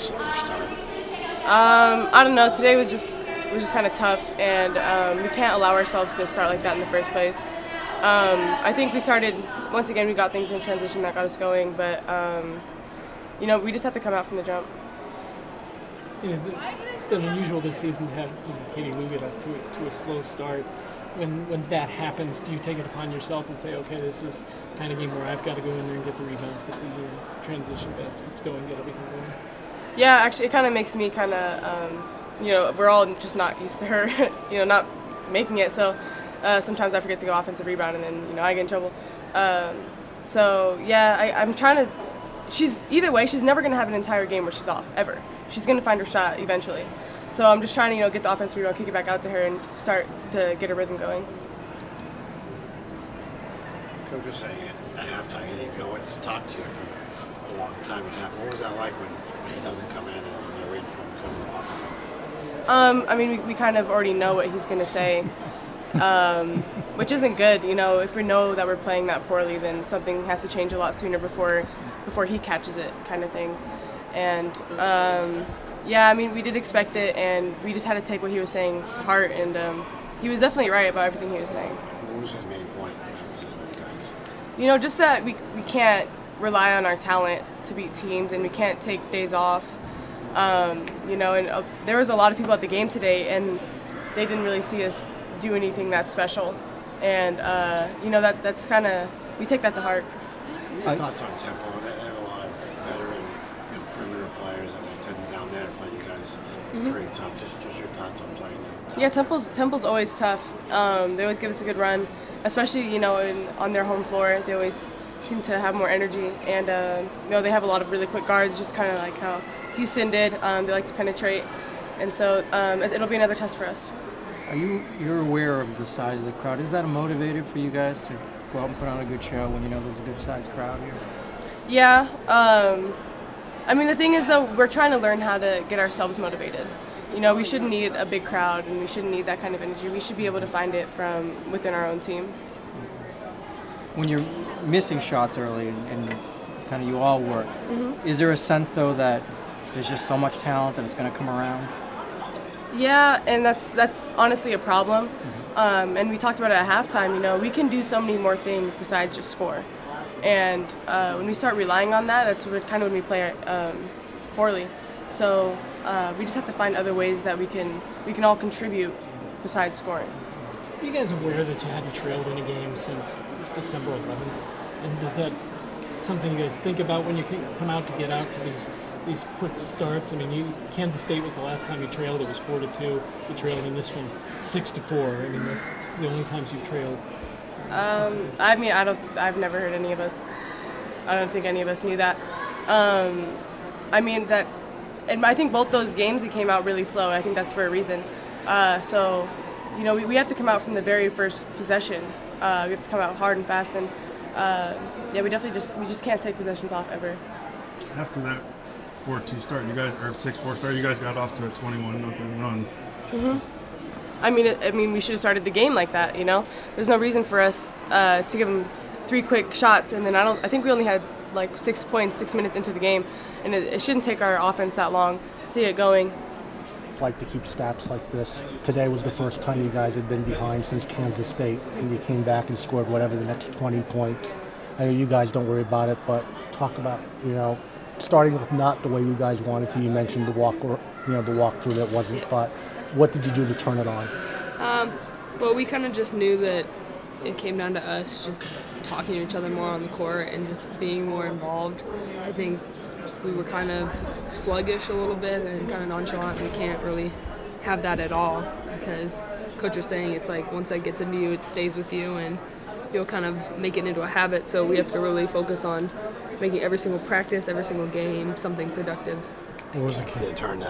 slower start? I don't know. Today was just kind of tough, and we can't allow ourselves to start like that in the first place. I think we started once again. We got things in transition that got us going, but we just have to come out from the jump. It's been unusual this season to have Katie Lou get off to a slow start. When that happens, do you take it upon yourself and say, okay, this is the kind of game where I've got to go in there and get the rebounds, get the transition baskets going, get everything going? Yeah, actually, it kind of makes me kind of, we're all just not used to her, not making it. So sometimes I forget to go offensive rebound, and then, I get in trouble. I'm trying to. Either way, she's never going to have an entire game where she's off, ever. She's going to find her shot eventually. So I'm just trying to, get the offensive rebound, kick it back out to her, and start to get a rhythm going. Coach was saying at halftime he didn't go and just talk to you for a long time and a half. What was that like when he doesn't come in and you're waiting for him to come in the locker room? We kind of already know what he's going to say, which isn't good. If we know that we're playing that poorly, then something has to change a lot sooner before he catches it, kind of thing. And we did expect it, and we just had to take what he was saying to heart, and he was definitely right about everything he was saying. What was his main point? With you guys? Just that we can't rely on our talent to beat teams, and we can't take days off. There was a lot of people at the game today, and they didn't really see us do anything that special. And, that's kind of, we take that to heart. Your thoughts on Temple? They have a lot of veteran, perimeter players that tend down there to play you guys pretty tough. Just your thoughts on playing them? Yeah, Temple's always tough. They always give us a good run, especially on their home floor. They always seem to have more energy, and they have a lot of really quick guards, just kind of like how Houston did. They like to penetrate, and so it'll be another test for us. You're aware of the size of the crowd. Is that a motivator for you guys to go out and put on a good show when there's a good sized crowd here? Yeah. The thing is, though, we're trying to learn how to get ourselves motivated. We shouldn't need a big crowd, and we shouldn't need that kind of energy. We should be able to find it from within our own team. When you're missing shots early and kind of you all work, is there a sense, though, that there's just so much talent that it's going to come around? Yeah, and that's honestly a problem. And we talked about it at halftime. We can do so many more things besides just score. And when we start relying on that, that's kind of when we play poorly. So we just have to find other ways that we can all contribute besides scoring. Are you guys aware that you hadn't trailed in a game since December 11th? And is that something you guys think about when you come out to get out to these quick starts? Kansas State was the last time you trailed. It was 4-2. You trailed in this one 6-4. That's the only times you've trailed. I've never heard any of us. I don't think any of us knew that. And I think both those games it came out really slow. I think that's for a reason. We have to come out from the very first possession. We have to come out hard and fast, and we definitely just can't take possessions off ever. After that 4-2 start, you guys, or 6-4 start, you guys got off to a 21-0 run. We should have started the game like that. There's no reason for us to give them 3 quick shots, and then I think we only had like 6 points 6 minutes into the game, and it shouldn't take our offense that long to see it going. Like to keep stats like this. Today was the first time you guys had been behind since Kansas State, and you came back and scored whatever the next 20 points. I know you guys don't worry about it, but talk about starting with not the way you guys wanted to. You mentioned the walkthrough that wasn't, but what did you do to turn it on? Well, we kind of just knew that it came down to us just talking to each other more on the court and just being more involved. I think we were kind of sluggish a little bit and kind of nonchalant. We can't really have that at all because Coach was saying it's like once that gets into you, it stays with you and you'll kind of make it into a habit. So we have to really focus on making every single practice, every single game something productive. What was the key to turn the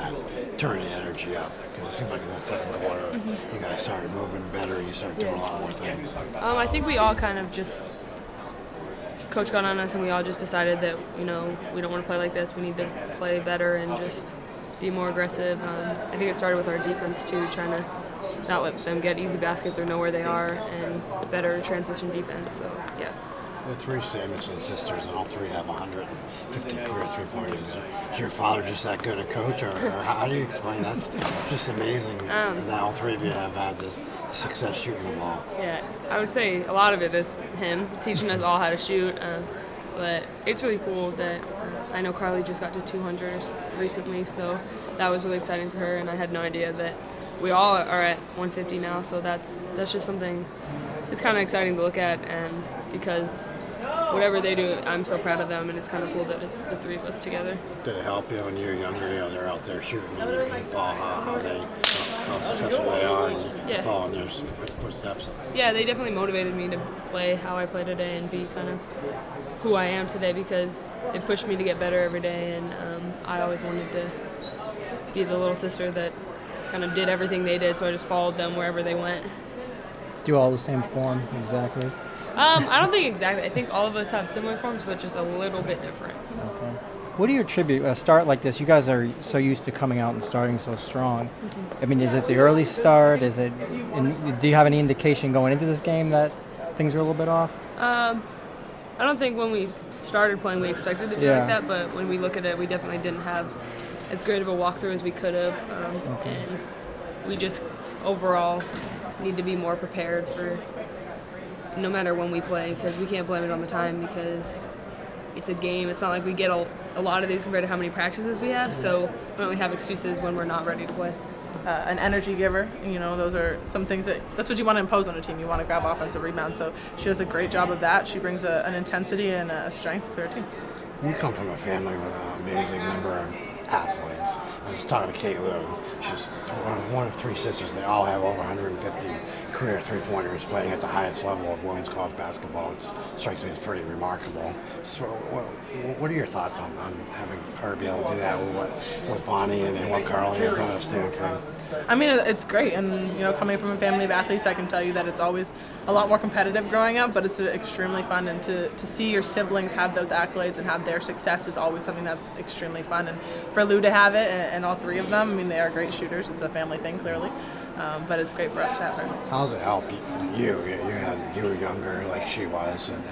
energy up? Because it seemed like in the second quarter, you guys started moving better and you started doing a lot more things. I think we all kind of just Coach got on us and we all just decided that we don't want to play like this. We need to play better and just be more aggressive. I think it started with our defense too, trying to not let them get easy baskets or know where they are and better transition defense. So yeah. The three Samuelson sisters, and all three have 150 career three-pointers. Is your father just that good a coach, or how do you explain that? It's just amazing that all three of you have had this success shooting the ball. Yeah, I would say a lot of it is him teaching us all how to shoot. But it's really cool that I know Carly just got to 200 recently, so that was really exciting for her, and I had no idea that we all are at 150 now, so that's just something, it's kind of exciting to look at, and because whatever they do, I'm so proud of them, and it's kind of cool that it's the three of us together. Did it help you when you were younger? They're out there shooting, and you can follow how successful they are, and you follow in their footsteps. Yeah, they definitely motivated me to play how I play today and be kind of who I am today, because it pushed me to get better every day, and I always wanted to be the little sister that kind of did everything they did, so I just followed them wherever they went. Do all the same form exactly? I don't think exactly. I think all of us have similar forms, but just a little bit different. Okay. What do you attribute a start like this? You guys are so used to coming out and starting so strong. I mean, is it the early start? Is it? Do you have any indication going into this game that things are a little bit off? I don't think when we started playing we expected it to be like that, but when we look at it, we definitely didn't have as great of a walkthrough as we could have, and we just overall need to be more prepared for no matter when we play, because we can't blame it on the time, because it's a game. It's not like we get a lot of these compared to how many practices we have, so we don't really have excuses when we're not ready to play. An energy giver, those are some things that's what you want to impose on a team. You want to grab offensive rebounds, so she does a great job of that. She brings an intensity and a strength to her team. You come from a family with an amazing number of athletes. I was talking to Kate Lou. She's one of three sisters. They all have over 150 career three-pointers playing at the highest level of women's college basketball. It strikes me as pretty remarkable. So what are your thoughts on having her be able to do that with what Bonnie and what Carly have done at Stanford? I mean, it's great, and coming from a family of athletes, I can tell you that it's always a lot more competitive growing up, but it's extremely fun, and to see your siblings have those accolades and have their success is always something that's extremely fun. And for Lou to have it, and all three of them, I mean, they are great shooters. It's a family thing, clearly, but it's great for us to have her. How does it help you? You were younger like she was, and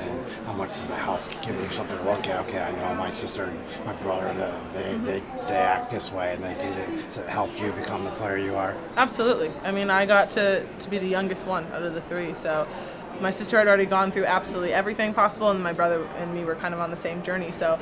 how much does it help give you something to look at? Okay, I know my sister and my brother, they act this way, and they do it. Does it help you become the player you are? Absolutely. I mean, I got to be the youngest one out of the three, so my sister had already gone through absolutely everything possible, and my brother and me were kind of on the same journey. So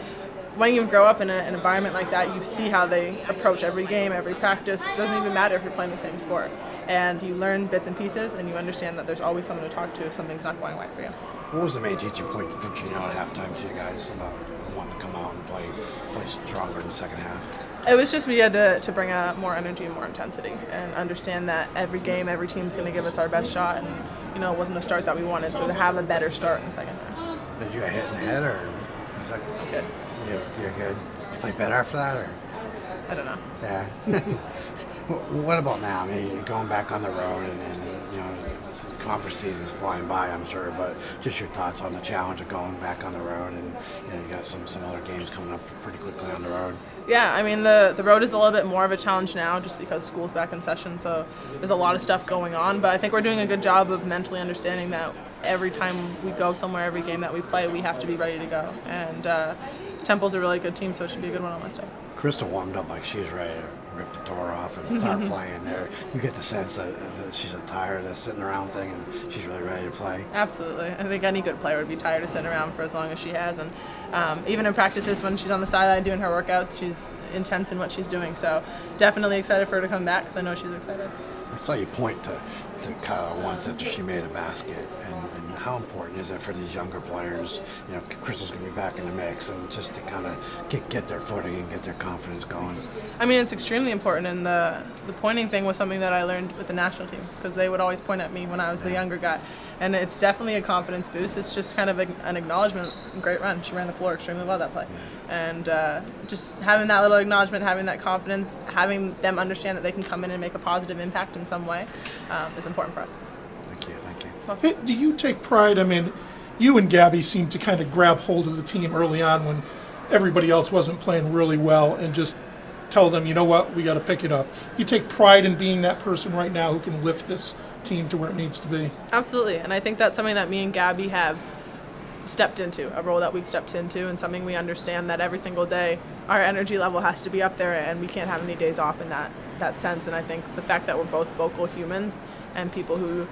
when you grow up in an environment like that, you see how they approach every game, every practice. It doesn't even matter if you're playing the same sport. And you learn bits and pieces, and you understand that there's always someone to talk to if something's not going right for you. What was the main teaching point for Gino at halftime to you guys about wanting to come out and play stronger in the second half? It was just we had to bring out more energy and more intensity, and understand that every game, every team's going to give us our best shot, and it wasn't the start that we wanted, so to have a better start in the second half. Did you get hit in the head, or was that good? You're good. You play better after that, or? I don't know. Yeah. What about now? I mean, you're going back on the road, and the conference season's flying by, I'm sure, but just your thoughts on the challenge of going back on the road, and you got some other games coming up pretty quickly on the road. Yeah, I mean, the road is a little bit more of a challenge now just because school's back in session, so there's a lot of stuff going on, but I think we're doing a good job of mentally understanding that every time we go somewhere, every game that we play, we have to be ready to go. And Temple's a really good team, so it should be a good one on Wednesday. Crystal warmed up like she was ready to rip the door off and start playing there. You get the sense that she's tired of the sitting around thing, and she's really ready to play. Absolutely. I think any good player would be tired of sitting around for as long as she has. And even in practices, when she's on the sideline doing her workouts, she's intense in what she's doing. So definitely excited for her to come back, because I know she's excited. I saw you point to Kyle once after she made a basket, and how important is it for these younger players? Crystal's going to be back in the mix, and just to kind of get their footing and get their confidence going. I mean, it's extremely important, and the pointing thing was something that I learned with the national team, because they would always point at me when I was the younger guy. And it's definitely a confidence boost. It's just kind of an acknowledgement. Great run. She ran the floor extremely well that play. And just having that little acknowledgement, having that confidence, having them understand that they can come in and make a positive impact in some way is important for us. Thank you. Hey, do you take pride? I mean, you and Gabby seemed to kind of grab hold of the team early on when everybody else wasn't playing really well, and just tell them, you know what, we got to pick it up. You take pride in being that person right now who can lift this team to where it needs to be. Absolutely, and I think that's something that me and Gabby have stepped into, a role that we've stepped into, and something we understand that every single day our energy level has to be up there, and we can't have any days off in that sense. And I think the fact that we're both vocal humans and people who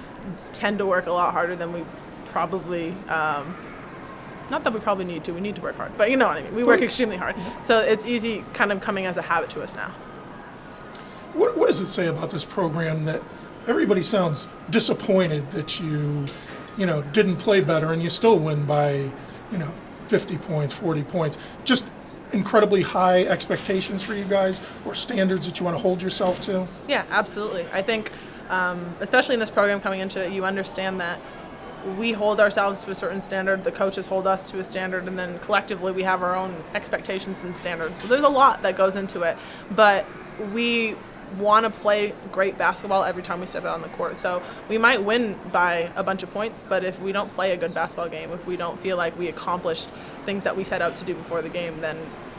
tend to work a lot harder than we probably, not that we probably need to, we need to work hard, but you know what I mean, we work extremely hard. So it's easy kind of coming as a habit to us now. What does it say about this program that everybody sounds disappointed that you didn't play better and you still win by, 50 points, 40 points? Just incredibly high expectations for you guys, or standards that you want to hold yourself to? Yeah, absolutely. I think, especially in this program coming into it, you understand that we hold ourselves to a certain standard, the coaches hold us to a standard, and then collectively we have our own expectations and standards. So there's a lot that goes into it, but we want to play great basketball every time we step out on the court. So we might win by a bunch of points, but if we don't play a good basketball game, if we don't feel like we accomplished things that we set out to do before the game, then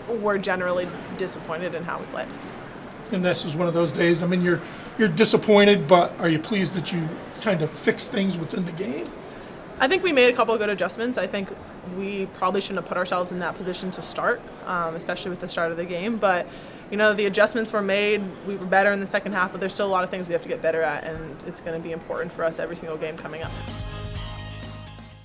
we're generally disappointed in how we played. And this is one of those days. I mean, you're disappointed, but are you pleased that you kind of fixed things within the game? I think we made a couple of good adjustments. I think we probably shouldn't have put ourselves in that position to start, especially with the start of the game. But the adjustments were made. We were better in the second half, but there's still a lot of things we have to get better at, and it's going to be important for us every single game coming up.